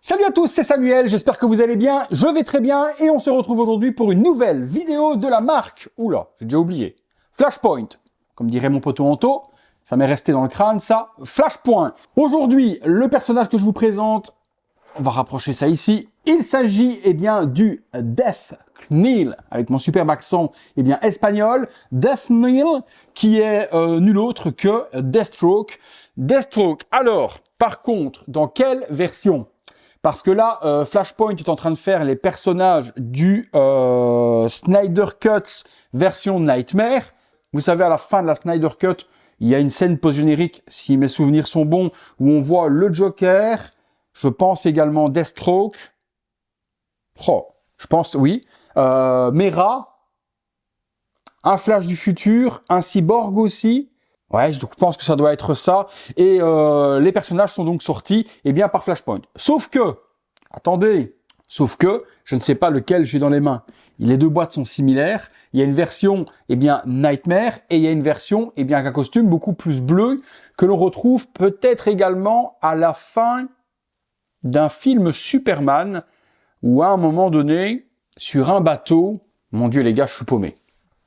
Salut à tous, c'est Samuel, j'espère que vous allez bien, je vais très bien et on se retrouve aujourd'hui pour une nouvelle vidéo de la marque, oula, j'ai déjà oublié, Flashpoint, comme dirait mon poteau Anto, ça m'est resté dans le crâne ça, Flashpoint. Aujourd'hui, le personnage que je vous présente, on va rapprocher ça ici, il s'agit bien du Death Knell, avec mon superbe accent espagnol, Death Knell, qui est nul autre que Deathstroke. Deathstroke, alors, par contre, dans quelle version ? Parce que là, Flashpoint est en train de faire les personnages du Snyder Cut version Nightmare. Vous savez, à la fin de la Snyder Cut, il y a une scène post-générique, si mes souvenirs sont bons, où on voit le Joker, je pense également Deathstroke, je pense, oui, Mera, un Flash du futur, un Cyborg aussi. Ouais, je pense que ça doit être ça. Et les personnages sont donc sortis par Flashpoint. Sauf que, attendez, je ne sais pas lequel j'ai dans les mains. Les deux boîtes sont similaires. Il y a une version Nightmare et il y a une version avec un costume beaucoup plus bleu que l'on retrouve peut-être également à la fin d'un film Superman où à un moment donné, sur un bateau, mon Dieu les gars, je suis paumé.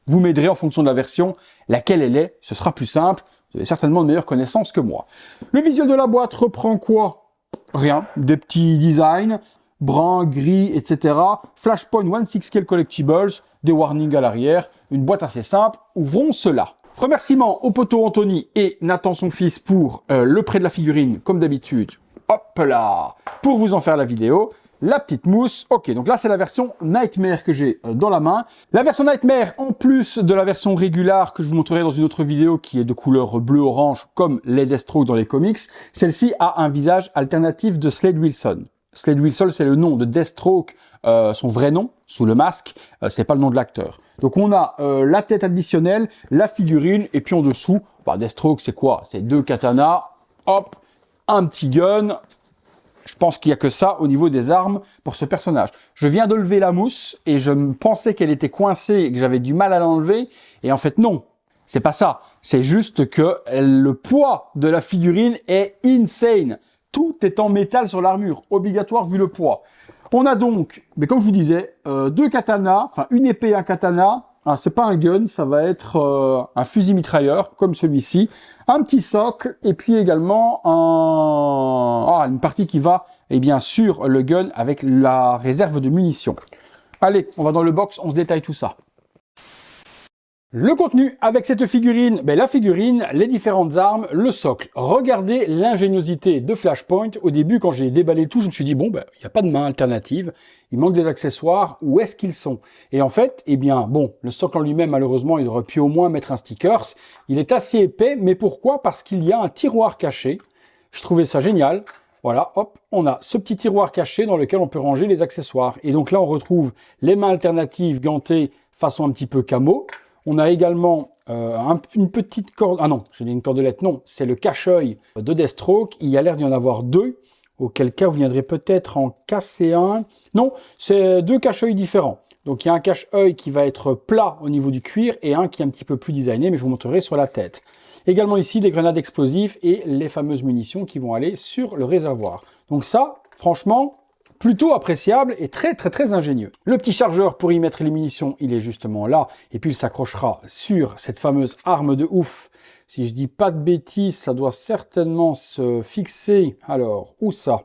Vous m'aiderez en fonction de la version, laquelle elle est, ce sera plus simple, vous avez certainement de meilleures connaissances que moi. Le visuel de la boîte reprend quoi? Rien, des petits designs, brun, gris, etc. Flashpoint 16K Collectibles, des warnings à l'arrière, une boîte assez simple, ouvrons cela. Remerciements au poteau Anthony et Nathan son fils pour le prêt de la figurine, comme d'habitude. Hop là, pour vous en faire la vidéo. La petite mousse, ok, donc là c'est la version Nightmare que j'ai dans la main. La version Nightmare, en plus de la version régulière que je vous montrerai dans une autre vidéo qui est de couleur bleu-orange comme les Deathstroke dans les comics, celle-ci a un visage alternatif de Slade Wilson. Slade Wilson, c'est le nom de Deathstroke, son vrai nom, sous le masque, c'est pas le nom de l'acteur. Donc on a la tête additionnelle, la figurine, et puis en dessous, Deathstroke c'est quoi? C'est deux katanas, hop, un petit gun. Je pense qu'il n'y a que ça au niveau des armes pour ce personnage. Je viens de lever la mousse et je pensais qu'elle était coincée et que j'avais du mal à l'enlever. Et en fait, non. C'est pas ça. C'est juste que le poids de la figurine est insane. Tout est en métal sur l'armure. Obligatoire vu le poids. On a donc, mais comme je vous disais, deux katanas, enfin une épée et un katana. C'est pas un gun, ça va être un fusil mitrailleur comme celui-ci, un petit socle et puis également une partie qui va sur le gun avec la réserve de munitions. Allez, on va dans le box, on se détaille tout ça. Le contenu avec cette figurine, la figurine, les différentes armes, le socle. Regardez l'ingéniosité de Flashpoint. Au début, quand j'ai déballé tout, je me suis dit, il n'y a pas de main alternative, il manque des accessoires, où est-ce qu'ils sont? Et en fait, le socle en lui-même, malheureusement, il aurait pu au moins mettre un stickers. Il est assez épais, mais pourquoi? Parce qu'il y a un tiroir caché. Je trouvais ça génial. Voilà, hop, on a ce petit tiroir caché dans lequel on peut ranger les accessoires. Et donc là, on retrouve les mains alternatives gantées façon un petit peu camo. On a également une petite corde... Ah non, j'ai dit une cordelette. Non, c'est le cache-œil de Deathstroke. Il y a l'air d'y en avoir deux, auquel cas vous viendrez peut-être en casser un. Non, c'est deux cache-œils différents. Donc il y a un cache-œil qui va être plat au niveau du cuir et un qui est un petit peu plus designé, mais je vous montrerai sur la tête. Également ici, des grenades explosives et les fameuses munitions qui vont aller sur le réservoir. Donc ça, franchement... plutôt appréciable et très très très ingénieux. Le petit chargeur pour y mettre les munitions, il est justement là. Et puis il s'accrochera sur cette fameuse arme de ouf. Si je dis pas de bêtises, ça doit certainement se fixer. Alors, où ça?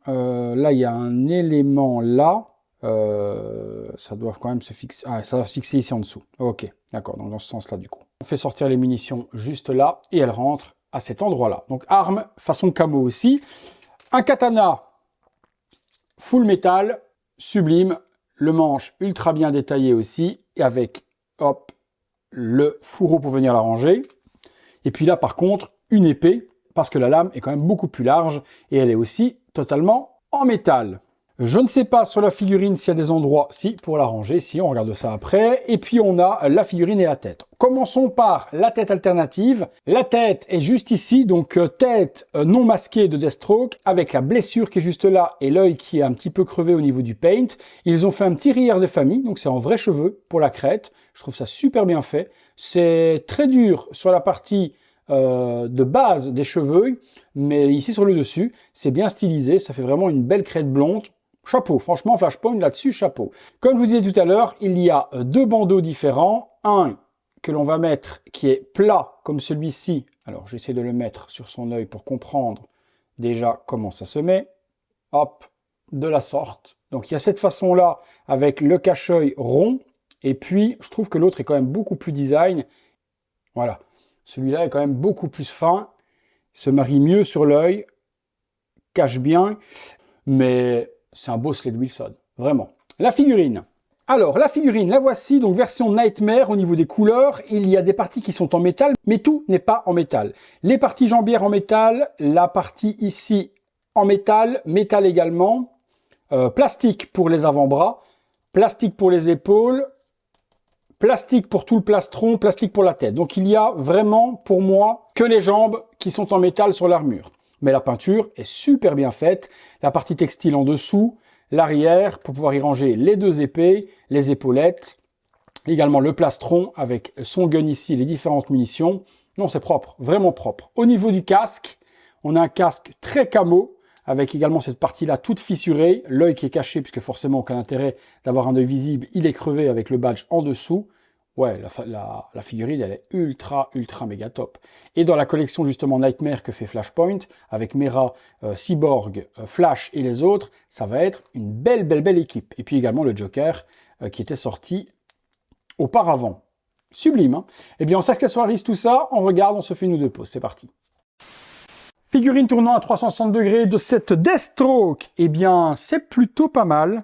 Là, il y a un élément là. Ça doit quand même se fixer. Ah, ça va se fixer ici en dessous. Ok, d'accord, donc dans ce sens-là du coup. On fait sortir les munitions juste là et elles rentrent à cet endroit-là. Donc arme, façon camo aussi. Un katana full métal, sublime, le manche ultra bien détaillé aussi, et avec, hop, le fourreau pour venir la ranger. Et puis là, par contre, une épée, parce que la lame est quand même beaucoup plus large, et elle est aussi totalement en métal. Je ne sais pas sur la figurine s'il y a des endroits, si, pour la ranger, si, on regarde ça après. Et puis on a la figurine et la tête. Commençons par la tête alternative. La tête est juste ici, donc tête non masquée de Deathstroke, avec la blessure qui est juste là et l'œil qui est un petit peu crevé au niveau du paint. Ils ont fait un petit rire de famille, donc c'est en vrai cheveux pour la crête. Je trouve ça super bien fait. C'est très dur sur la partie de base des cheveux, mais ici sur le dessus, c'est bien stylisé, ça fait vraiment une belle crête blonde. Chapeau, franchement, Flashpoint là-dessus, chapeau. Comme je vous disais tout à l'heure, il y a deux bandeaux différents. Un que l'on va mettre qui est plat comme celui-ci. Alors, j'essaie de le mettre sur son œil pour comprendre déjà comment ça se met. Hop, de la sorte. Donc, il y a cette façon-là avec le cache-œil rond. Et puis, je trouve que l'autre est quand même beaucoup plus design. Voilà. Celui-là est quand même beaucoup plus fin. Il se marie mieux sur l'œil. Cache bien. Mais c'est un beau Slade Wilson. Vraiment. La figurine. Alors, la figurine, la voici, donc version Nightmare au niveau des couleurs. Il y a des parties qui sont en métal, mais tout n'est pas en métal. Les parties jambières en métal, la partie ici en métal, métal également, plastique pour les avant-bras, plastique pour les épaules, plastique pour tout le plastron, plastique pour la tête. Donc il y a vraiment, pour moi, que les jambes qui sont en métal sur l'armure. Mais la peinture est super bien faite. La partie textile en dessous, l'arrière pour pouvoir y ranger les deux épées, les épaulettes, également le plastron avec son gun ici, les différentes munitions. Non, c'est propre, vraiment propre. Au niveau du casque, on a un casque très camo, avec également cette partie-là toute fissurée, l'œil qui est caché, puisque forcément aucun intérêt d'avoir un œil visible, il est crevé avec le badge en dessous. Ouais, la figurine, elle est ultra méga top. Et dans la collection justement Nightmare que fait Flashpoint, avec Mera, Cyborg, Flash et les autres, ça va être une belle équipe. Et puis également le Joker qui était sorti auparavant. Sublime, hein. Eh bien, on s'accessoirise tout ça, on regarde, on se fait une ou deux pauses. C'est parti. Figurine tournant à 360 degrés de cette Deathstroke. Eh bien, c'est plutôt pas mal.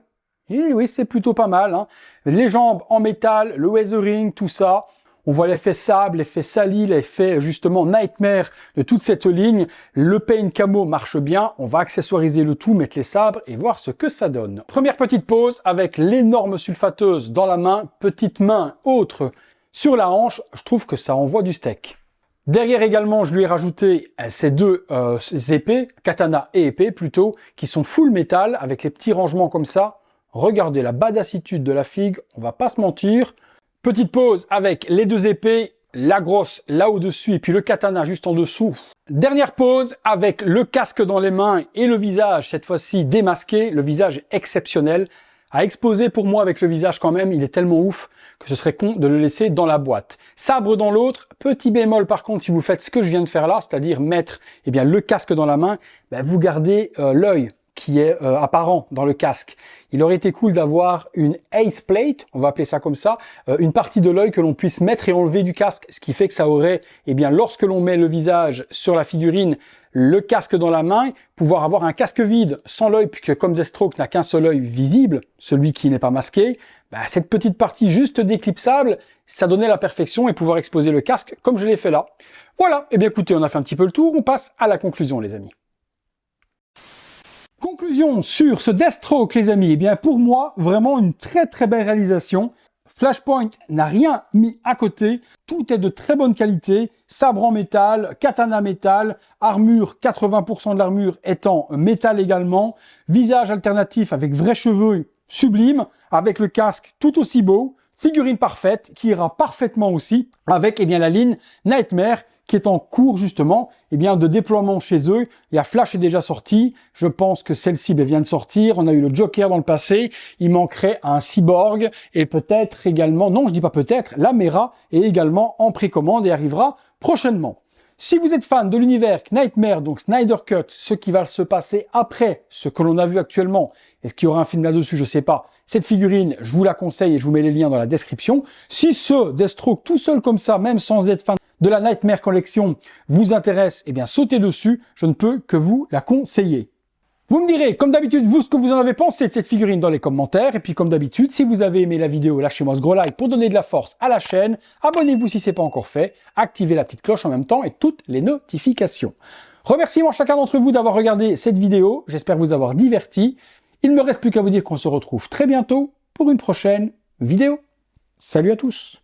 Et oui, c'est plutôt pas mal, hein. Les jambes en métal, le weathering, tout ça. On voit l'effet sable, l'effet sali, l'effet justement Nightmare de toute cette ligne. Le paint camo marche bien. On va accessoiriser le tout, mettre les sabres et voir ce que ça donne. Première petite pause avec l'énorme sulfateuse dans la main, petite main autre sur la hanche. Je trouve que ça envoie du steak. Derrière également, je lui ai rajouté ces deux épées, katana et épée plutôt, qui sont full métal avec les petits rangements comme ça. Regardez la badassitude de la figue, on va pas se mentir. Petite pause avec les deux épées, la grosse là au-dessus et puis le katana juste en dessous. Dernière pause avec le casque dans les mains et le visage cette fois-ci démasqué. Le visage est exceptionnel. À exposer pour moi avec le visage quand même, il est tellement ouf que ce serait con de le laisser dans la boîte. Sabre dans l'autre, petit bémol par contre si vous faites ce que je viens de faire là, c'est-à-dire mettre le casque dans la main, vous gardez l'œil qui est apparent dans le casque. Il aurait été cool d'avoir une ace plate, on va appeler ça comme ça, une partie de l'œil que l'on puisse mettre et enlever du casque, ce qui fait que ça aurait, lorsque l'on met le visage sur la figurine, le casque dans la main, pouvoir avoir un casque vide sans l'œil, puisque comme Deathstroke n'a qu'un seul œil visible, celui qui n'est pas masqué, cette petite partie juste déclipsable, ça donnait la perfection et pouvoir exposer le casque comme je l'ai fait là. Voilà, écoutez, on a fait un petit peu le tour, on passe à la conclusion les amis. Conclusion sur ce Deathstroke les amis, pour moi, vraiment une très belle réalisation. Flashpoint n'a rien mis à côté, tout est de très bonne qualité, sabre en métal, katana métal, armure, 80% de l'armure étant métal également, visage alternatif avec vrais cheveux sublime, avec le casque tout aussi beau, figurine parfaite qui ira parfaitement aussi avec la ligne Nightmare qui est en cours justement de déploiement chez eux. Il y a Flash est déjà sorti, je pense que celle-ci vient de sortir, on a eu le Joker dans le passé, il manquerait un Cyborg et peut-être également, non je dis pas peut-être, la Mera est également en précommande et arrivera prochainement. Si vous êtes fan de l'univers Nightmare, donc Snyder Cut, ce qui va se passer après ce que l'on a vu actuellement, est-ce qu'il y aura un film là-dessus, je sais pas. Cette figurine, je vous la conseille et je vous mets les liens dans la description. Si ce Deathstroke tout seul comme ça, même sans être fan de la Nightmare Collection, vous intéresse, sautez dessus, je ne peux que vous la conseiller. Vous me direz, comme d'habitude, vous, ce que vous en avez pensé de cette figurine dans les commentaires. Et puis, comme d'habitude, si vous avez aimé la vidéo, lâchez-moi ce gros like pour donner de la force à la chaîne. Abonnez-vous si ce n'est pas encore fait. Activez la petite cloche en même temps et toutes les notifications. Remerciements à chacun d'entre vous d'avoir regardé cette vidéo. J'espère vous avoir diverti. Il ne me reste plus qu'à vous dire qu'on se retrouve très bientôt pour une prochaine vidéo. Salut à tous!